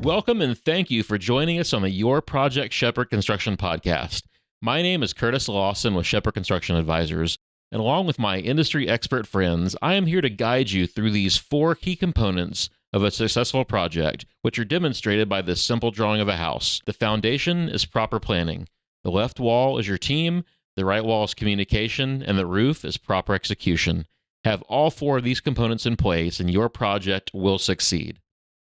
Welcome and thank you for joining us on the Your Project Shepherd Construction podcast. My name is Curtis Lawson with Shepherd Construction Advisors, and along with my industry expert friends, I am here to guide you through these 4 key components of a successful project, which are demonstrated by this simple drawing of a house. The foundation is proper planning. The left wall is your team, the right wall is communication, and the roof is proper execution. Have all 4 of these components in place and your project will succeed.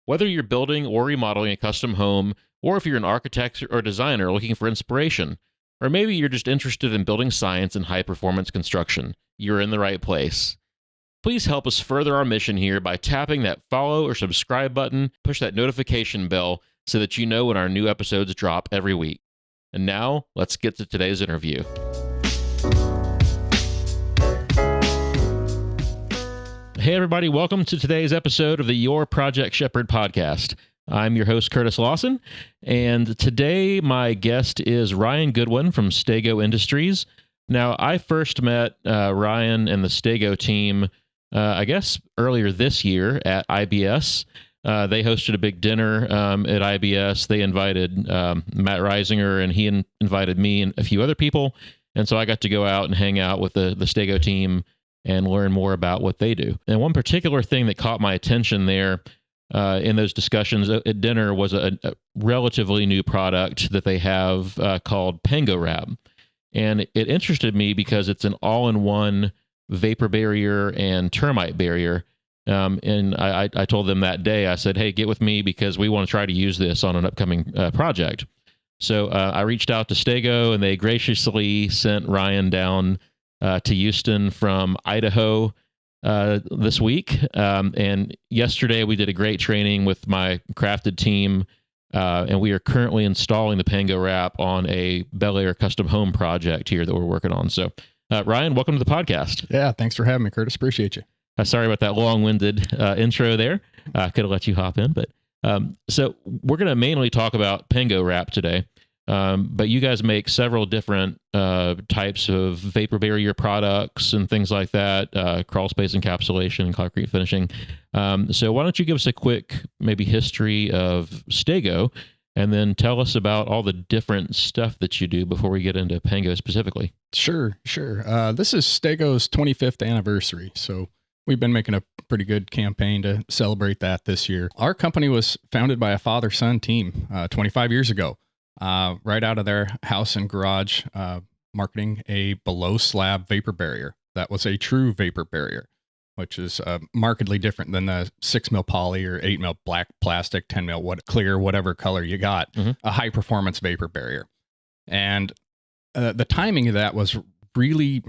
Whether you're building or remodeling a custom home, or if you're an architect or designer looking for inspiration, or maybe you're just interested in building science and high-performance construction, you're in the right place. Please help us further our mission here by tapping that follow or subscribe button, push that notification bell so that you know when our new episodes drop every week. And now, let's get to today's interview. Hey everybody, welcome to today's episode of the Your Project Shepherd podcast. I'm your host, Curtis Lawson, and today my guest is Ryan Goodwin from Stego Industries. Now, I first met Ryan and the Stego team, I guess, earlier this year at IBS. They hosted a big dinner at IBS. They invited Matt Reisinger, and he invited me and a few other people, and so I got to go out and hang out with the Stego team and learn more about what they do. And one particular thing that caught my attention there in those discussions at dinner was a relatively new product that they have called Pango Wrap. And it interested me because it's an all-in-one vapor barrier and termite barrier. And I told them that day, I said, hey, get with me because we want to try to use this on an upcoming project. So I reached out to Stego, and they graciously sent Ryan down to Houston from Idaho this week. And yesterday we did a great training with my crafted team, and we are currently installing the Pango Wrap on a Bel Air custom home project here that we're working on. So Ryan, welcome to the podcast. Yeah, thanks for having me, Curtis. Appreciate you. Sorry about that long-winded intro there. Could have let you hop in, but so we're going to mainly talk about Pango Wrap today. But you guys make several different types of vapor barrier products and things like that, crawl space encapsulation and concrete finishing. So why don't you give us a quick maybe history of Stego, and then tell us about all the different stuff that you do before we get into Pango specifically. Sure. This is Stego's 25th anniversary, so we've been making a pretty good campaign to celebrate that this year. Our company was founded by a father-son team 25 years ago. Right out of their house and garage, marketing a below slab vapor barrier. That was a true vapor barrier, which is markedly different than the 6 mil poly or 8 mil black plastic, 10 mil clear, whatever color you got, a high performance vapor barrier. And the timing of that was really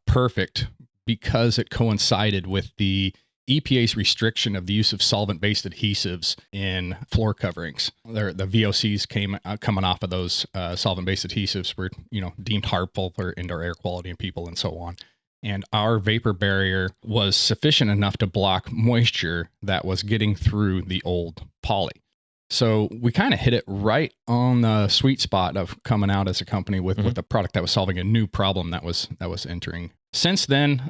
perfect because it coincided with the EPA's restriction of the use of solvent-based adhesives in floor coverings. The VOCs coming off of those solvent-based adhesives were, deemed harmful for indoor air quality and people and so on. And our vapor barrier was sufficient enough to block moisture that was getting through the old poly. So we kind of hit it right on the sweet spot of coming out as a company with a product that was solving a new problem that was entering. Since then,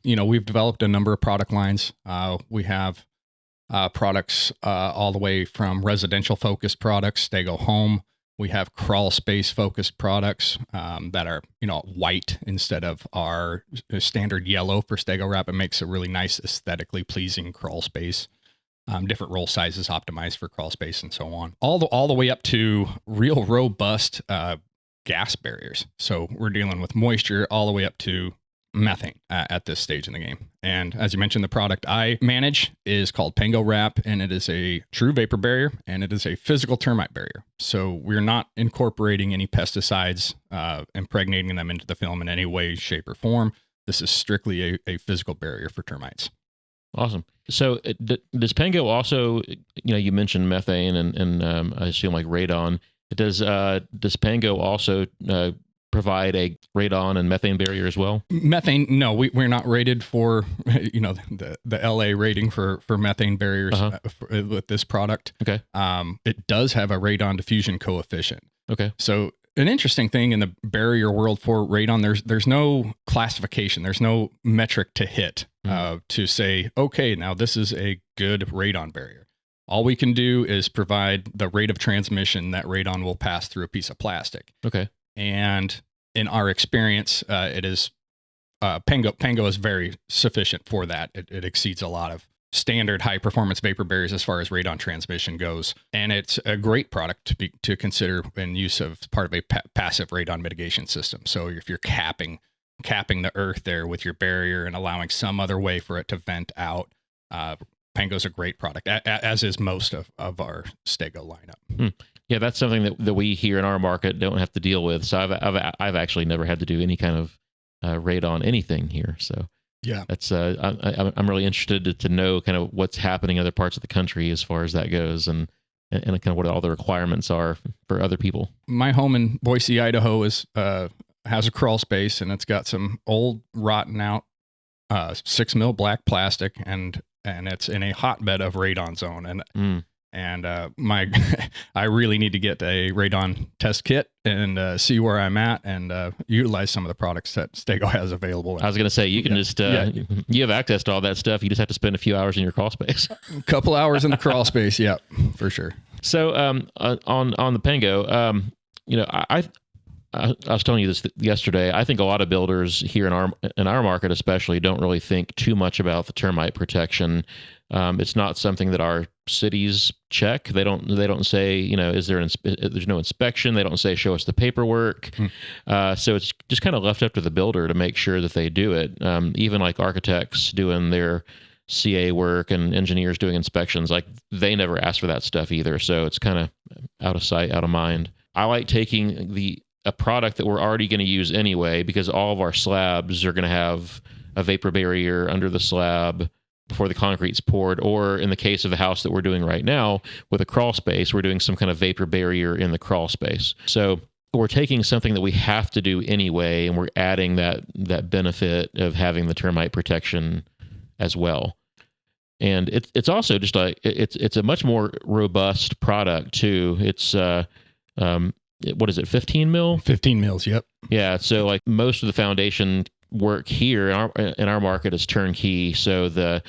we've developed a number of product lines. We have products all the way from residential focused products, Stego Home. We have crawl space focused products that are, white instead of our standard yellow for Stego Wrap. It makes a really nice, aesthetically pleasing crawl space. Different roll sizes optimized for crawl space and so on. All the way up to real robust gas barriers. So we're dealing with moisture all the way up to methane at this stage in the game. And as you mentioned, the product I manage is called Pango Wrap, and it is a true vapor barrier, and it is a physical termite barrier. So we're not incorporating any pesticides, impregnating them into the film in any way, shape, or form. This is strictly a physical barrier for termites. Awesome. So does Pango also, you mentioned methane and I assume like radon. Does Pango also provide a radon and methane barrier as well? Methane, no, we're not rated for, the LA rating for methane barriers with this product. Okay. It does have a radon diffusion coefficient. Okay. So an interesting thing in the barrier world for radon, there's no classification. There's no metric to hit to say, okay, now this is a good radon barrier. All we can do is provide the rate of transmission that radon will pass through a piece of plastic. Okay. And in our experience, it is Pango is very sufficient for that. It exceeds a lot of standard high performance vapor barriers as far as radon transmission goes, and it's a great product to consider in use of part of a passive radon mitigation system. So if you're capping the earth there with your barrier and allowing some other way for it to vent out, Pango's a great product, as is most of our Stego lineup. Yeah, that's something that we here in our market don't have to deal with. So I've actually never had to do any kind of radon anything here. So yeah, that's I'm really interested to know kind of what's happening in other parts of the country as far as that goes, and kind of what all the requirements are for other people. My home in Boise, Idaho, has a crawl space, and it's got some old rotten out 6 mil black plastic, and it's in a hotbed of radon zone, and I really need to get a radon test kit and see where I'm at and utilize some of the products that Stego has available. I was going to say, you can just, you have access to all that stuff. You just have to spend a few hours in your crawl space. A couple hours in the crawl space. Yeah, for sure. So on the Pango, I was telling you this yesterday. I think a lot of builders here in our market especially don't really think too much about the termite protection. It's not something that our cities check. They don't say, is there there's no inspection. They don't say, show us the paperwork. So it's just kind of left up to the builder to make sure that they do it. Even like architects doing their CA work and engineers doing inspections, like they never ask for that stuff either. So it's kind of out of sight, out of mind. I like taking a product that we're already going to use anyway, because all of our slabs are going to have a vapor barrier under the slab before the concrete's poured, or in the case of the house that we're doing right now with a crawl space, we're doing some kind of vapor barrier in the crawl space. So we're taking something that we have to do anyway, and we're adding that benefit of having the termite protection as well. And it's also just like it's a much more robust product too. It's what is it, 15 mil? 15 mils, yep. Yeah, so like most of the foundation work here in our market is turnkey. So the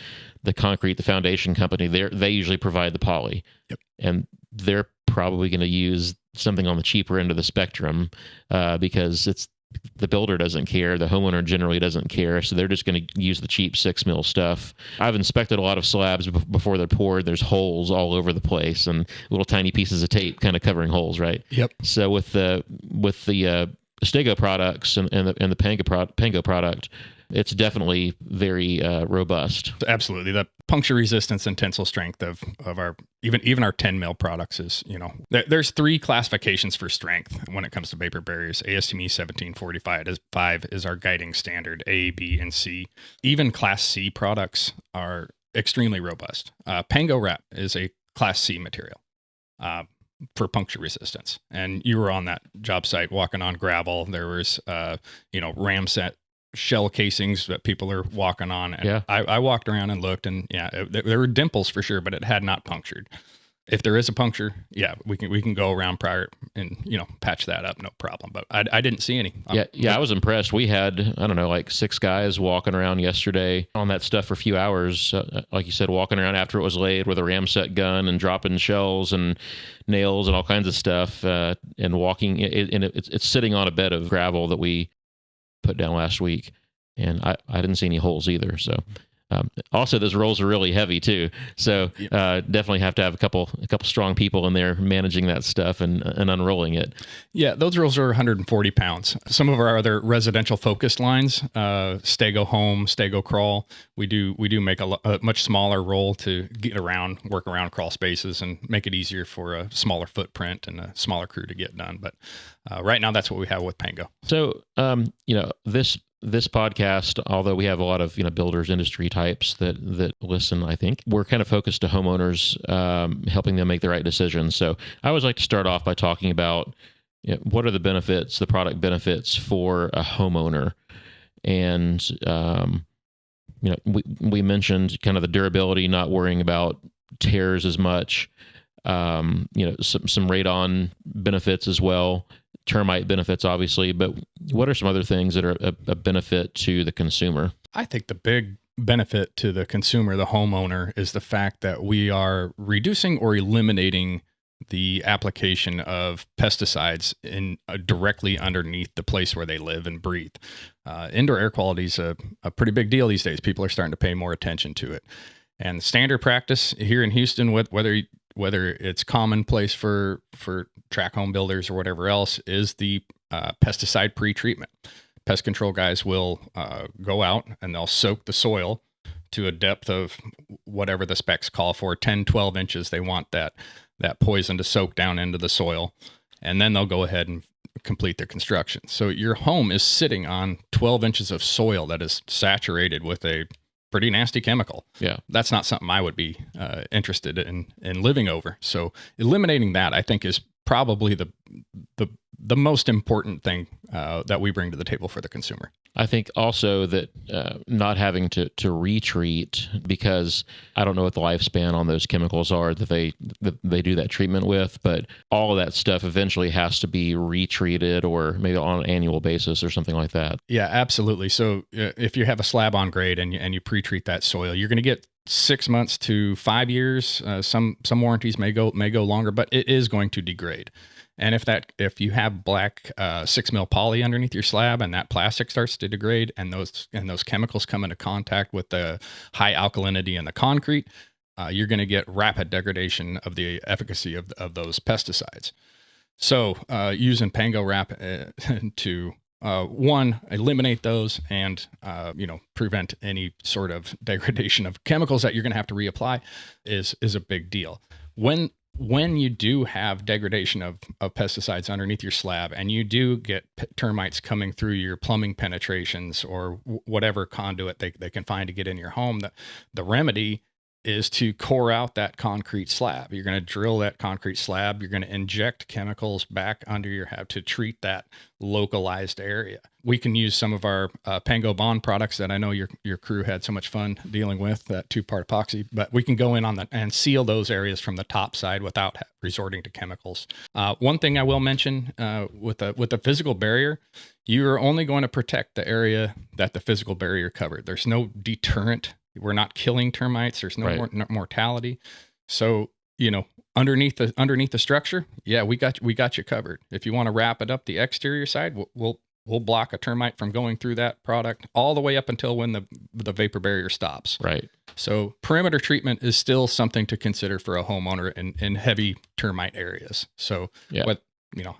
concrete, the foundation company, they usually provide the poly. Yep. And they're probably going to use something on the cheaper end of the spectrum because the builder doesn't care. The homeowner generally doesn't care. So they're just going to use the cheap 6 mil stuff. I've inspected a lot of slabs before they're poured. There's holes all over the place and little tiny pieces of tape kind of covering holes, right? Yep. So with the Stego products and the Pango product, it's definitely very robust. Absolutely. The puncture resistance and tensile strength of our even our 10 mil products is, there's 3 classifications for strength when it comes to vapor barriers. ASTM 1745 is our guiding standard, A, B, and C. Even Class C products are extremely robust. PangoWrap is a Class C material for puncture resistance. And you were on that job site walking on gravel. There was, ramset shell casings that people are walking on. And yeah. I walked around and looked, and there were dimples for sure, but it had not punctured. If there is a puncture, we can go around prior and patch that up, no problem. But I didn't see any. I was impressed. We had like 6 guys walking around yesterday on that stuff for a few hours, like you said, walking around after it was laid with a ramset gun and dropping shells and nails and all kinds of stuff, and walking. It's sitting on a bed of gravel that we put down last week, and I didn't see any holes either. So. Also, those rolls are really heavy too, so definitely have to have a couple strong people in there managing that stuff and unrolling it. Yeah, those rolls are 140 pounds. Some of our other residential focused lines, Stego Home, Stego Crawl, we do make a much smaller roll to get around, work around crawl spaces, and make it easier for a smaller footprint and a smaller crew to get done. But right now, that's what we have with Pango. So, this podcast, although we have a lot of builders, industry types that listen, I think we're kind of focused to homeowners, helping them make the right decisions. So I always like to start off by talking about what are the benefits, the product benefits for a homeowner, and we mentioned kind of the durability, not worrying about tears as much. Some radon benefits as well. Termite benefits, obviously, but what are some other things that are a benefit to the consumer? I think the big benefit to the consumer, the homeowner, is the fact that we are reducing or eliminating the application of pesticides in directly underneath the place where they live and breathe. Indoor air quality is a pretty big deal these days. People are starting to pay more attention to it. And standard practice here in Houston, whether it's commonplace for tract home builders or whatever else, is the pesticide pre-treatment. Pest control guys will go out and they'll soak the soil to a depth of whatever the specs call for, 10, 12 inches. They want that poison to soak down into the soil, and then they'll go ahead and complete their construction. So your home is sitting on 12 inches of soil that is saturated with a pretty nasty chemical. Yeah. That's not something I would be interested in living over. So eliminating that, I think, is probably the most important thing that we bring to the table for the consumer. I think also that not having to retreat, because I don't know what the lifespan on those chemicals are that they do that treatment with, but all of that stuff eventually has to be retreated, or maybe on an annual basis or something like that. Yeah, absolutely. So if you have a slab on grade and you pre-treat that soil, you're going to get 6 months to 5 years. Some warranties may go longer, but it is going to degrade. And if you have black 6 mil poly underneath your slab and that plastic starts to degrade, and those chemicals come into contact with the high alkalinity in the concrete, you're going to get rapid degradation of the efficacy of those pesticides. So using PangoWrap to one, eliminate those and prevent any sort of degradation of chemicals that you're going to have to reapply is a big deal. When you do have degradation of pesticides underneath your slab, and you do get termites coming through your plumbing penetrations or whatever conduit they can find to get in your home, the remedy is to core out that concrete slab. You're going to drill that concrete slab. You're going to inject chemicals back under your house to treat that localized area. We can use some of our Pango Bond products that I know your crew had so much fun dealing with, that 2-part epoxy, but we can go in on and seal those areas from the top side without resorting to chemicals. One thing I will mention with the physical barrier, you're only going to protect the area that the physical barrier covered. There's no deterrent. We're not killing termites. There's no mortality. So, underneath the structure, yeah, we got you covered. If you want to wrap it up the exterior side, we'll block a termite from going through that product all the way up until when the vapor barrier stops. Right. So perimeter treatment is still something to consider for a homeowner in heavy termite areas. So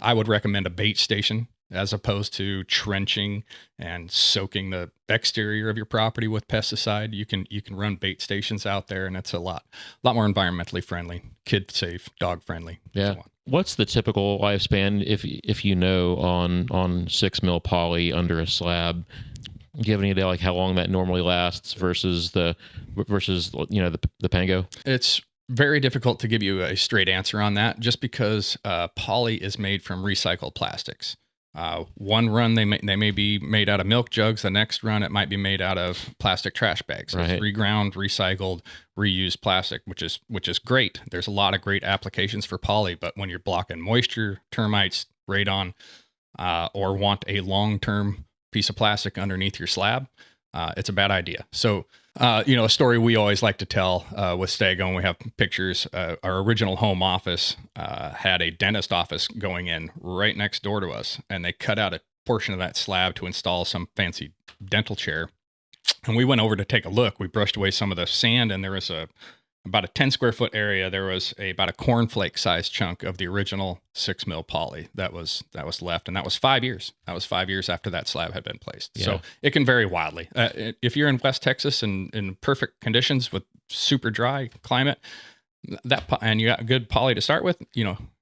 I would recommend a bait station as opposed to trenching and soaking the exterior of your property with pesticide. You can run bait stations out there, and it's a lot more environmentally friendly, kid safe, dog friendly. Yeah. So on. What's the typical lifespan if you know on 6 mil poly under a slab? Do you have any idea like how long that normally lasts versus the Pango? It's very difficult to give you a straight answer on that, just because poly is made from recycled plastics. One run they may be made out of milk jugs. The next run it might be made out of plastic trash bags. So it's reground, recycled, reused plastic, which is great. There's a lot of great applications for poly, but when you're blocking moisture, termites, radon, or want a long-term piece of plastic underneath your slab, it's a bad idea. So, a story we always like to tell with Stego, and we have pictures, our original home office had a dentist office going in right next door to us, and they cut out a portion of that slab to install some fancy dental chair. And we went over to take a look. We brushed away some of the sand, and there was about a 10 square foot area. There was about a cornflake sized chunk of the original 6 mil poly that was left. And that was 5 years. That was 5 years after that slab had been placed. Yeah. So it can vary wildly. If you're in West Texas and in perfect conditions with super dry climate, and you got good poly to start with,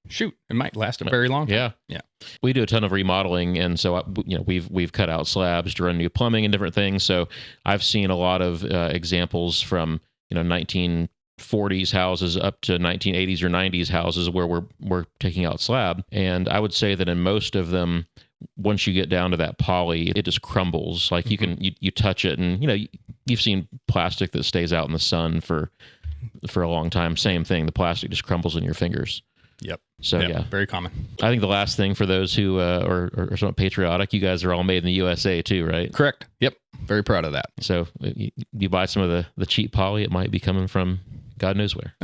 shoot, it might last a very long time. Yeah. We do a ton of remodeling, and so we've cut out slabs to run new plumbing and different things. So I've seen a lot of examples from 1940s houses up to 1980s or 90s houses where we're taking out slab, and I would say that in most of them, once you get down to that poly, it just crumbles. Like you touch it, and you've seen plastic that stays out in the sun for a long time. Same thing, the plastic just crumbles in your fingers. Yep. So yeah, very common. I think the last thing for those who are somewhat patriotic, you guys are all made in the USA too, right? Correct. Yep. Very proud of that. So you buy some of the cheap poly, it might be coming from God knows where.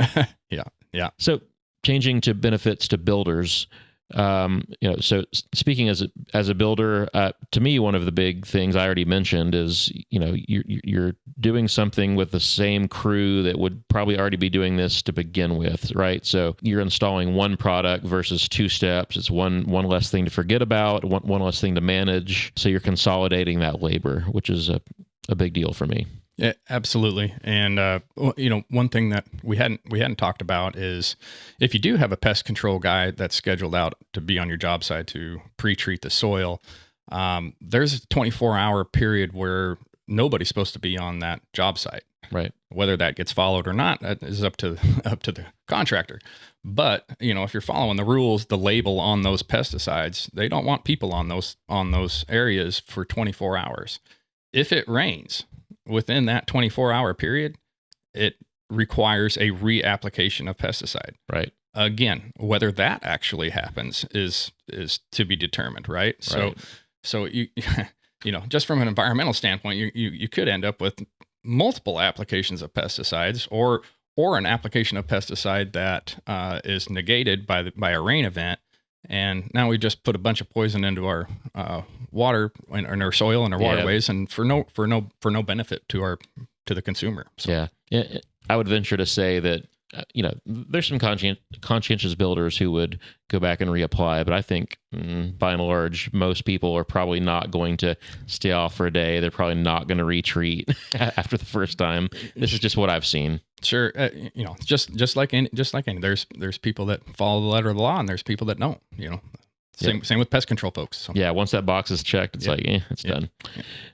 Yeah. So changing to benefits to builders, so speaking as a builder, to me, one of the big things I already mentioned is, you're doing something with the same crew that would probably already be doing this to begin with, right? So you're installing one product versus two steps. It's one less thing to forget about, one less thing to manage. So you're consolidating that labor, which is a big deal for me. Yeah, absolutely. And, one thing that we hadn't talked about is if you do have a pest control guy that's scheduled out to be on your job site to pre-treat the soil, there's a 24-hour period where nobody's supposed to be on that job site. Right. Whether that gets followed or not, that is up to the contractor. But, if you're following the rules, the label on those pesticides, they don't want people on those areas for 24 hours. If it rains within that 24-hour period, it requires a reapplication of pesticide. Right. Again, whether that actually happens is to be determined, right? Right. So you just from an environmental standpoint, you could end up with multiple applications of pesticides or an application of pesticide that is negated by a rain event. And now we just put a bunch of poison into our water and our soil and our waterways, and for no benefit to the consumer. So. Yeah, I would venture to say that there's some conscientious builders who would go back and reapply, but I think by and large, most people are probably not going to stay off for a day. They're probably not going to retreat after the first time. This is just what I've seen. Sure, just like any, there's people that follow the letter of the law, and there's people that don't. Same with pest control folks. So. Yeah, once that box is checked, it's it's done.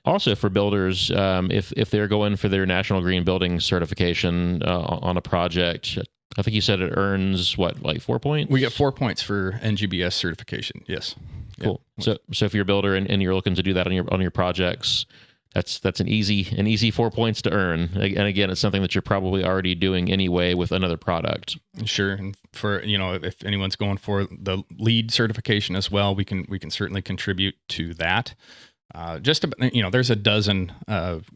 Also, for builders, if they're going for their National Green Building certification on a project, I think you said it earns like 4 points? We get 4 points for NGBS certification. Yes. Cool. Yep. So if you're a builder and you're looking to do that on your projects, that's an easy 4 points to earn. And again, it's something that you're probably already doing anyway with another product. Sure. And for, if anyone's going for the LEED certification as well, we can certainly contribute to that. There's a dozen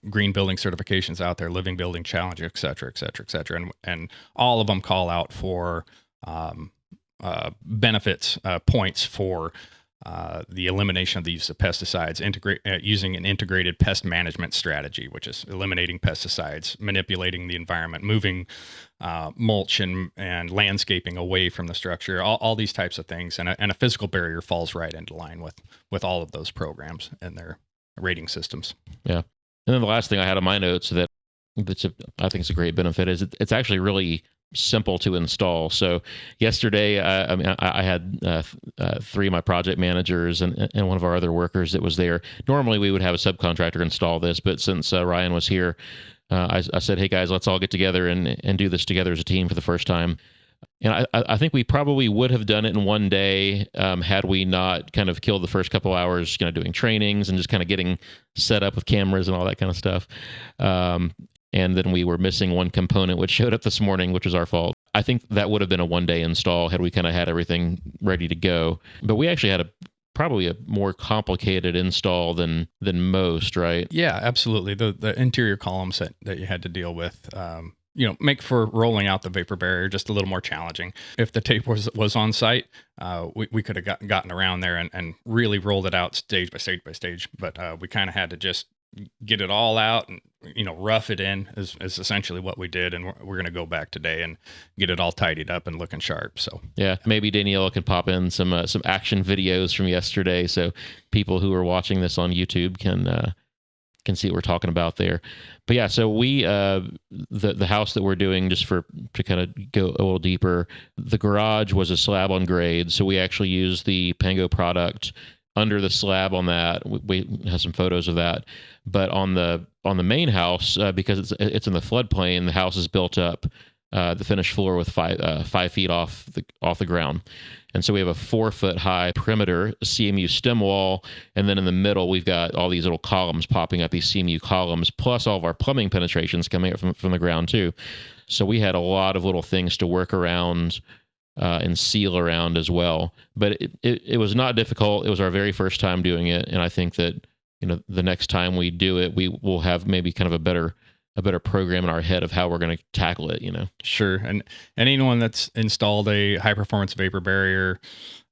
green building certifications out there, living building challenge, et cetera, et cetera, et cetera. And all of them call out for benefits, points for the elimination of the use of pesticides, using an integrated pest management strategy, which is eliminating pesticides, manipulating the environment, moving mulch and landscaping away from the structure, all these types of things. And a physical barrier falls right into line with all of those programs and their rating systems. Yeah. And then the last thing I had on my notes I think it's a great benefit is it's actually really simple to install. So yesterday, I had three of my project managers and one of our other workers that was there. Normally we would have a subcontractor install this, but since Ryan was here, I said, hey guys, let's all get together and do this together as a team for the first time. And I think we probably would have done it in one day had we not kind of killed the first couple hours, doing trainings and just kind of getting set up with cameras and all that kind of stuff. And then we were missing one component, which showed up this morning, which was our fault. I think that would have been a one-day install had we kind of had everything ready to go. But we actually had probably a more complicated install than most, right? Yeah, absolutely. The interior columns that you had to deal with, make for rolling out the vapor barrier just a little more challenging. If the tape was on site, we could have gotten around there and really rolled it out stage by stage by stage. But we kind of had to just get it all out and rough it in is essentially what we did, and we're going to go back today and get it all tidied up and looking sharp. So yeah, maybe Daniela can pop in some action videos from yesterday, so people who are watching this on YouTube can see what we're talking about there. But yeah, so we the house that we're doing, just to kind of go a little deeper, the garage was a slab on grade, so we actually used the Pango product under the slab on that. We have some photos of that, but on the main house, because it's in the floodplain, the house is built up, the finished floor with 5 feet off the ground, and so we have a 4 foot high perimeter CMU stem wall, and then in the middle we've got all these little columns popping up, these CMU columns, plus all of our plumbing penetrations coming up from the ground too. So we had a lot of little things to work around and seal around as well. But it was not difficult. It was our very first time doing it, and I think that the next time we do it, we will have maybe kind of a better program in our head of how we're going to tackle it. Sure. And anyone that's installed a high performance vapor barrier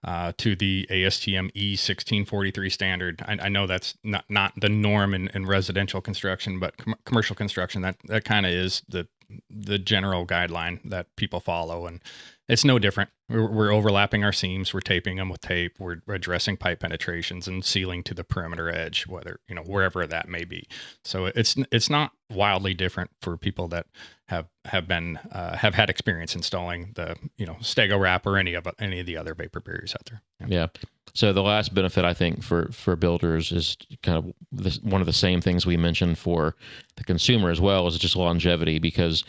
to the ASTM E1643 standard, I know that's not the norm in residential construction, but commercial construction, that kind of is the general guideline that people follow. And it's no different. We're overlapping our seams. We're taping them with tape. We're addressing pipe penetrations and sealing to the perimeter edge, wherever that may be. So it's not wildly different for people that have had experience installing the Stego Wrap or any of the other vapor barriers out there. Yeah. So the last benefit I think for builders is kind of one of the same things we mentioned for the consumer as well, is just longevity, because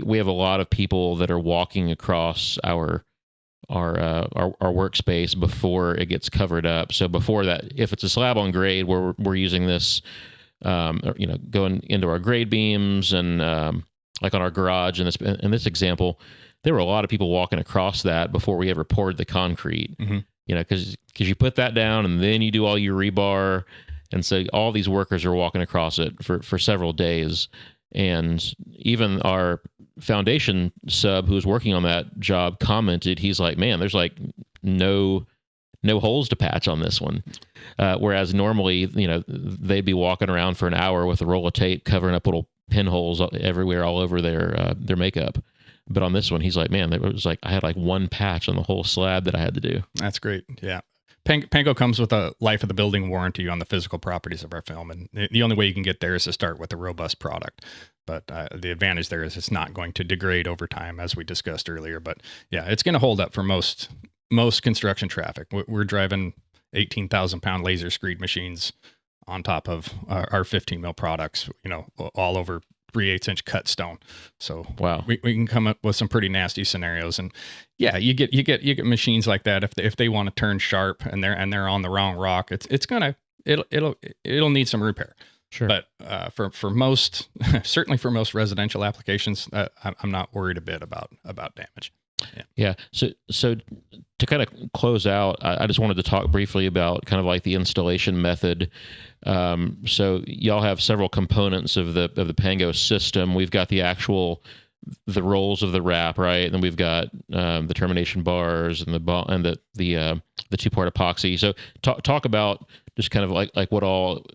we have a lot of people that are walking across our workspace before it gets covered up. So before that, if it's a slab on grade, we're using this, going into our grade beams and like on our garage. In this example, there were a lot of people walking across that before we ever poured the concrete. Mm-hmm. Because you put that down and then you do all your rebar, and so all these workers are walking across it for several days. And even our foundation sub who was working on that job commented, he's like, man, there's like no holes to patch on this one. Whereas normally, they'd be walking around for an hour with a roll of tape covering up little pinholes everywhere, all over their makeup. But on this one, he's like, man, it was like I had like one patch on the whole slab that I had to do. That's great. Yeah. Pango comes with a life of the building warranty on the physical properties of our film. And the only way you can get there is to start with a robust product. But the advantage there is it's not going to degrade over time, as we discussed earlier. But yeah, it's going to hold up for most construction traffic. We're driving 18,000 pound laser screed machines on top of our 15 mil products, all over 3/8 inch cut stone. So wow, we can come up with some pretty nasty scenarios. And yeah, you get machines like that if they want to turn sharp and they're on the wrong rock, it'll need some repair. Sure. But for most, certainly for most residential applications, I'm not worried a bit about damage. Yeah. So to kind of close out, I just wanted to talk briefly about kind of like the installation method. So y'all have several components of the Pango system. We've got the rolls of the wrap, right? And then we've got the termination bars and the two-part epoxy. So talk about just kind of like what all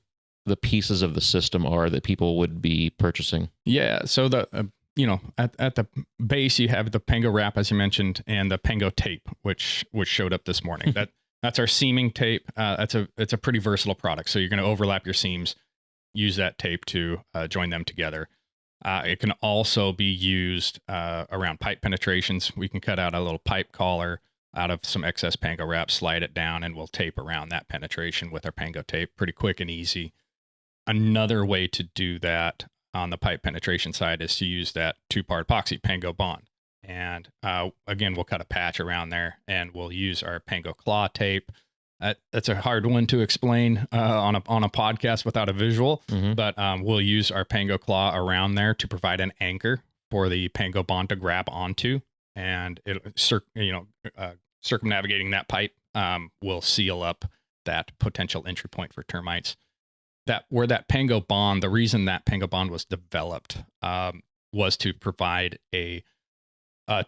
the pieces of the system are that people would be purchasing. Yeah. So at the base, you have the Pango Wrap, as you mentioned, and the Pango tape, which showed up this morning. That's our seaming tape. It's a pretty versatile product. So you're going to overlap your seams, use that tape to join them together. It can also be used around pipe penetrations. We can cut out a little pipe collar out of some excess Pango Wrap, slide it down, and we'll tape around that penetration with our Pango tape. Pretty quick and easy. Another way to do that on the pipe penetration side is to use that two-part epoxy Pango bond. And again, we'll cut a patch around there, and we'll use our Pango claw tape. That's a hard one to explain on a podcast without a visual, mm-hmm. But we'll use our Pango claw around there to provide an anchor for the Pango bond to grab onto, and circumnavigating that pipe will seal up that potential entry point for termites. The reason that Pango bond was developed was to provide a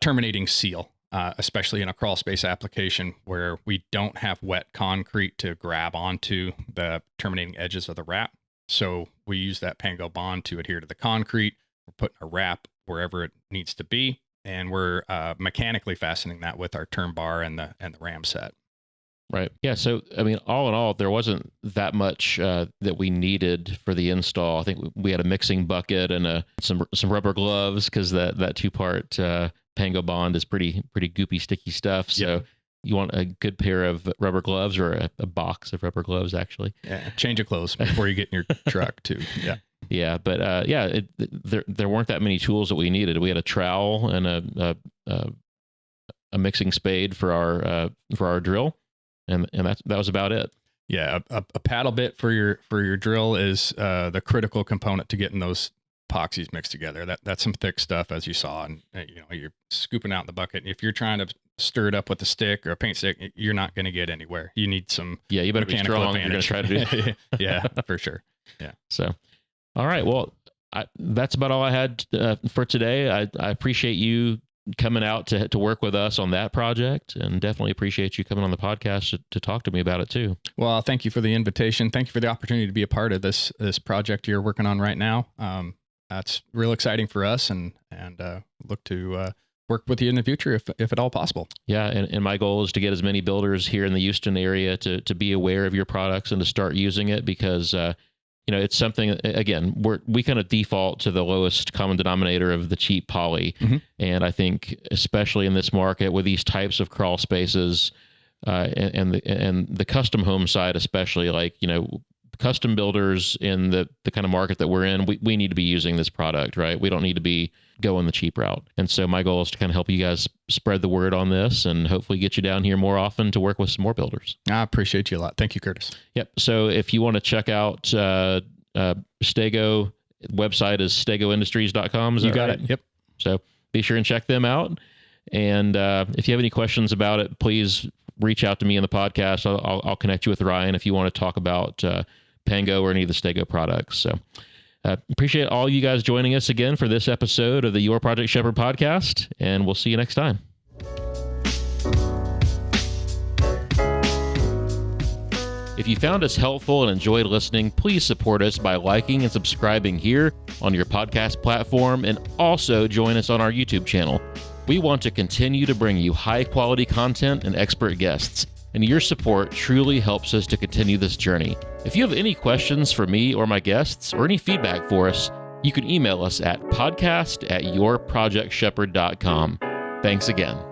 terminating seal, especially in a crawl space application where we don't have wet concrete to grab onto the terminating edges of the wrap. So we use that Pango bond to adhere to the concrete. We're putting a wrap wherever it needs to be, and we're mechanically fastening that with our term bar and the ram set. Right. Yeah. So, I mean, all in all, there wasn't that much that we needed for the install. I think we had a mixing bucket and some rubber gloves, because that two-part Pango bond is pretty goopy, sticky stuff. So yep. You want a good pair of rubber gloves, or a box of rubber gloves, actually. Yeah. Change of clothes before you get in your truck too. Yeah. Yeah. But there weren't that many tools that we needed. We had a trowel and a mixing spade for our drill. And that was about it. Yeah, a paddle bit for your drill is the critical component to getting those epoxies mixed together. That's some thick stuff, as you saw, and you're scooping out in the bucket. If you're trying to stir it up with a stick or a paint stick, you're not going to get anywhere. You need some you better be strong if you're going to try to do that. Yeah, for sure. Yeah. So, all right. Well, that's about all I had for today. I appreciate you coming out to work with us on that project, and definitely appreciate you coming on the podcast to talk to me about it too. Well, thank you for the invitation. Thank you for the opportunity to be a part of this project you're working on right now. That's real exciting for us, and look to work with you in the future if at all possible. Yeah, and my goal is to get as many builders here in the Houston area to be aware of your products and to start using it, because it's something, again, we kind of default to the lowest common denominator of the cheap poly. Mm-hmm. And I think especially in this market with these types of crawl spaces and the custom home side, especially, like, custom builders in the kind of market that we're in, we need to be using this product, right? We don't need to be going the cheap route. And so my goal is to kind of help you guys spread the word on this and hopefully get you down here more often to work with some more builders. I appreciate you a lot. Thank you, Curtis. Yep. So if you want to check out Stego, website is stegoindustries.com. You got it. Yep. So be sure and check them out. And if you have any questions about it, please reach out to me in the podcast. I'll connect you with Ryan if you want to talk about Pango or any of the Stego products. So appreciate all you guys joining us again for this episode of the Your Project Shepherd podcast, and we'll see you next time. If you found us helpful and enjoyed listening, please support us by liking and subscribing here on your podcast platform, and also join us on our YouTube channel. We want to continue to bring you high-quality content and expert guests, and your support truly helps us to continue this journey. If you have any questions for me or my guests, or any feedback for us, you can email us at podcast@yourprojectshepherd.com. Thanks again.